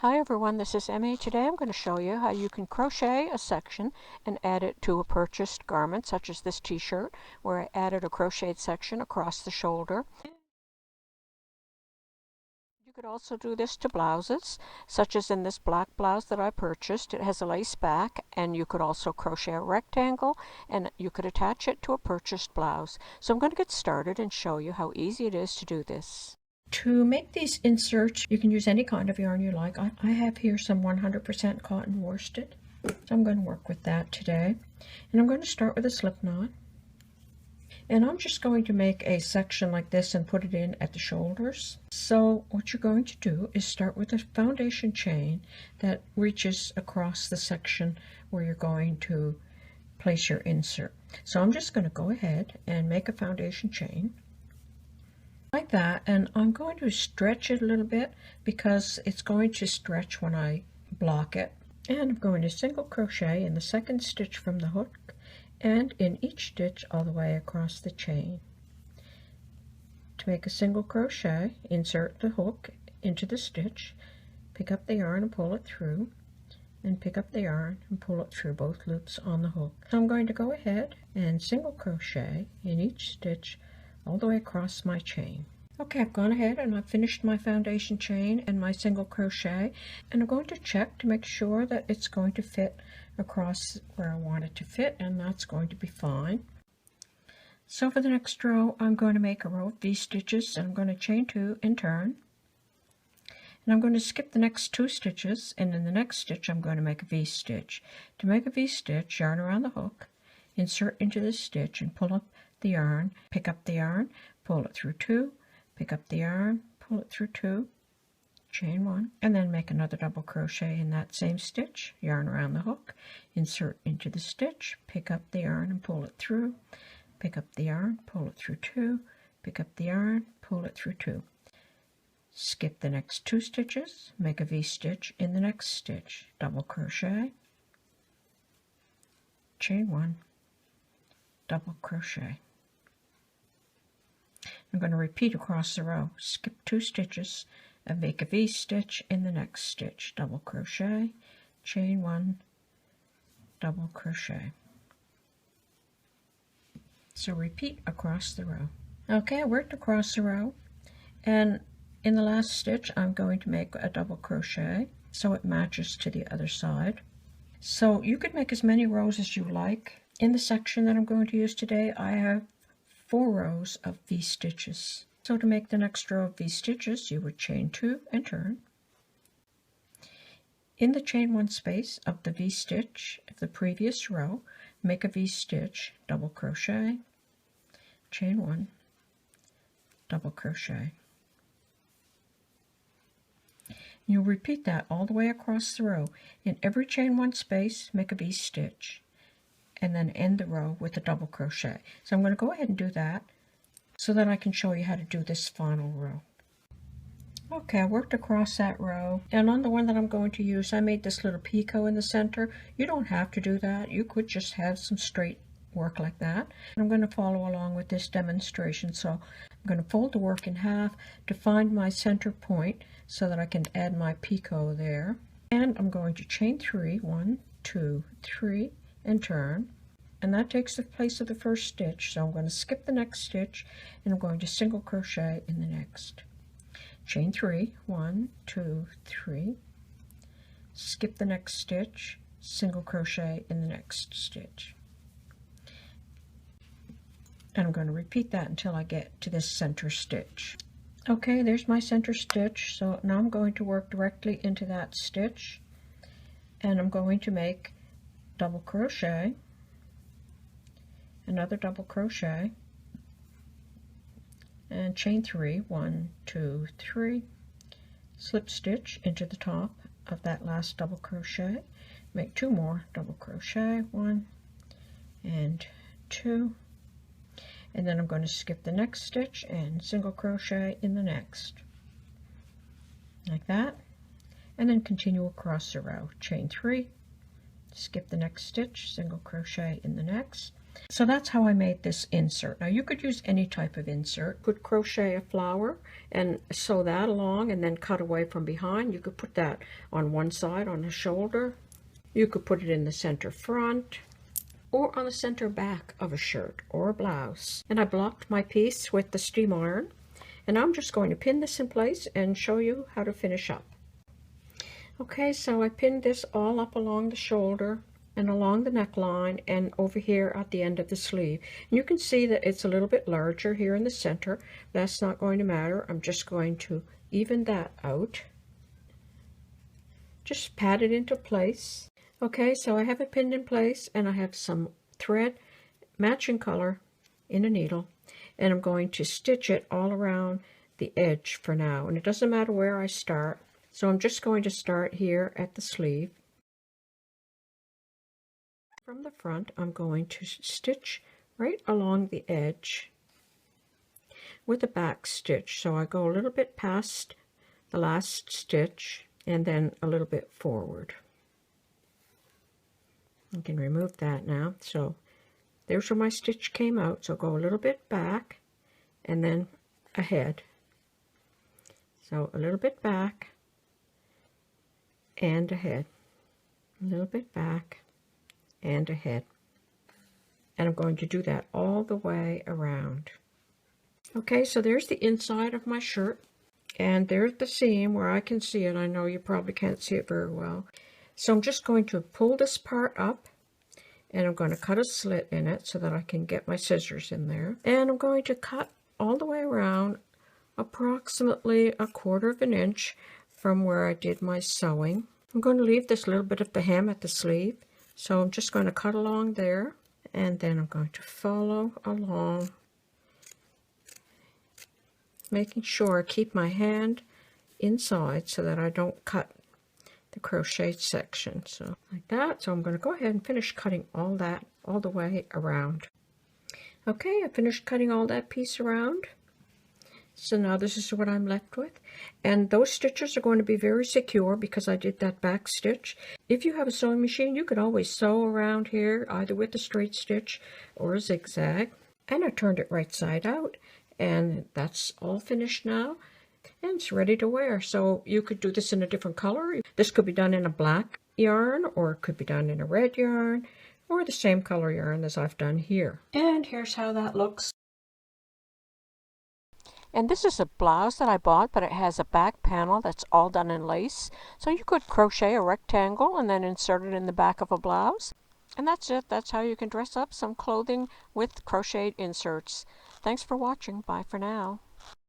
Hi everyone, this is Emmy. Today I'm going to show you how you can crochet a section and add it to a purchased garment, such as this t-shirt, where I added a crocheted section across the shoulder. You could also do this to blouses, such as in this black blouse that I purchased. It has a lace back, and you could also crochet a rectangle, and you could attach it to a purchased blouse. So I'm going to get started and show you how easy it is to do this. To make these inserts, you can use any kind of yarn you like. I have here some 100% cotton worsted, so I'm going to work with that today. And I'm going to start with a slip knot. And I'm just going to make a section like this and put it in at the shoulders. So what you're going to do is start with a foundation chain that reaches across the section where you're going to place your insert. So I'm just going to go ahead and make a foundation chain like that, and I'm going to stretch it a little bit because it's going to stretch when I block it. And I'm going to single crochet in the second stitch from the hook and in each stitch all the way across the chain. To make a single crochet, insert the hook into the stitch, pick up the yarn and pull it through, and pick up the yarn and pull it through both loops on the hook. So I'm going to go ahead and single crochet in each stitch all the way across my chain. Okay, I've gone ahead and I've finished my foundation chain and my single crochet, and I'm going to check to make sure that it's going to fit across where I want it to fit, and that's going to be fine. So for the next row, I'm going to make a row of V-stitches, and I'm going to chain 2 and turn. And I'm going to skip the next 2 stitches, and in the next stitch I'm going to make a V-stitch. To make a V-stitch, yarn around the hook, insert into the stitch and pull up the yarn, pick up the yarn, pull it through 2, pick up the yarn, pull it through 2, chain 1, and then make another double crochet in that same stitch, yarn around the hook, insert into the stitch, pick up the yarn and pull it through, pick up the yarn, pull it through 2, pick up the yarn, pull it through 2. Skip the next 2 stitches, make a V-stitch in the next stitch, double crochet, chain 1, double crochet. I'm going to repeat across the row, skip 2 stitches, and make a V-stitch in the next stitch, double crochet, chain 1, double crochet. So repeat across the row. Okay, I worked across the row, and in the last stitch I'm going to make a double crochet so it matches to the other side. So you could make as many rows as you like. In the section that I'm going to use today, I have 4 rows of V-stitches. So to make the next row of V-stitches, you would chain 2 and turn. In the chain 1 space of the V-stitch of the previous row, make a V-stitch, double crochet, chain 1, double crochet. You'll repeat that all the way across the row. In every chain 1 space, make a V-stitch, and then end the row with a double crochet. So I'm going to go ahead and do that so that I can show you how to do this final row. Okay, I worked across that row, and on the one that I'm going to use, I made this little picot in the center. You don't have to do that. You could just have some straight work like that. And I'm going to follow along with this demonstration. So I'm going to fold the work in half to find my center point so that I can add my picot there. And I'm going to chain 3, 1, 2, 3, and turn, and that takes the place of the first stitch. So I'm going to skip the next stitch, and I'm going to single crochet in the next. Chain 3, 1, 2, 3, skip the next stitch, single crochet in the next stitch. And I'm going to repeat that until I get to this center stitch. Okay, there's my center stitch. So now I'm going to work directly into that stitch, and I'm going to make double crochet, another double crochet, and chain 3, 1, 2, 3, slip stitch into the top of that last double crochet, make 2 more double crochet, 1 and 2, and then I'm going to skip the next stitch and single crochet in the next, like that, and then continue across the row, chain 3, skip the next stitch, single crochet in the next, So that's how I made this insert. Now you could use any type of insert. You could crochet a flower and sew that along and then cut away from behind. You could put that on one side on the shoulder. You could put it in the center front or on the center back of a shirt or a blouse. And I blocked my piece with the steam iron. And I'm just going to pin this in place and show you how to finish up. Okay, so I pinned this all up along the shoulder and along the neckline and over here at the end of the sleeve. And you can see that it's a little bit larger here in the center. That's not going to matter. I'm just going to even that out. Just pat it into place. Okay, so I have it pinned in place and I have some thread matching color in a needle. And I'm going to stitch it all around the edge for now. And it doesn't matter where I start. So I'm just going to start here at the sleeve. From the front, I'm going to stitch right along the edge with a back stitch. So I go a little bit past the last stitch and then a little bit forward. I can remove that now. So there's where my stitch came out, so go a little bit back and then ahead. So a little bit back and ahead, a little bit back and ahead. And I'm going to do that all the way around. Okay, so there's the inside of my shirt, and there's the seam where I can see it. I know you probably can't see it very well. So I'm just going to pull this part up, and I'm going to cut a slit in it so that I can get my scissors in there. And I'm going to cut all the way around approximately 1/4 of an inch from where I did my sewing. I'm going to leave this little bit of the hem at the sleeve. So I'm just going to cut along there, and then I'm going to follow along, making sure I keep my hand inside so that I don't cut the crochet section. So like that. So I'm going to go ahead and finish cutting all that all the way around. Okay, I finished cutting all that piece around. So now this is what I'm left with. And those stitches are going to be very secure because I did that back stitch. If you have a sewing machine, you could always sew around here either with a straight stitch or a zigzag. And I turned it right side out, and that's all finished now. And it's ready to wear. So you could do this in a different color. This could be done in a black yarn, or it could be done in a red yarn, or the same color yarn as I've done here. And here's how that looks. And this is a blouse that I bought, but it has a back panel that's all done in lace. So you could crochet a rectangle and then insert it in the back of a blouse. And that's it. That's how you can dress up some clothing with crocheted inserts. Thanks for watching. Bye for now.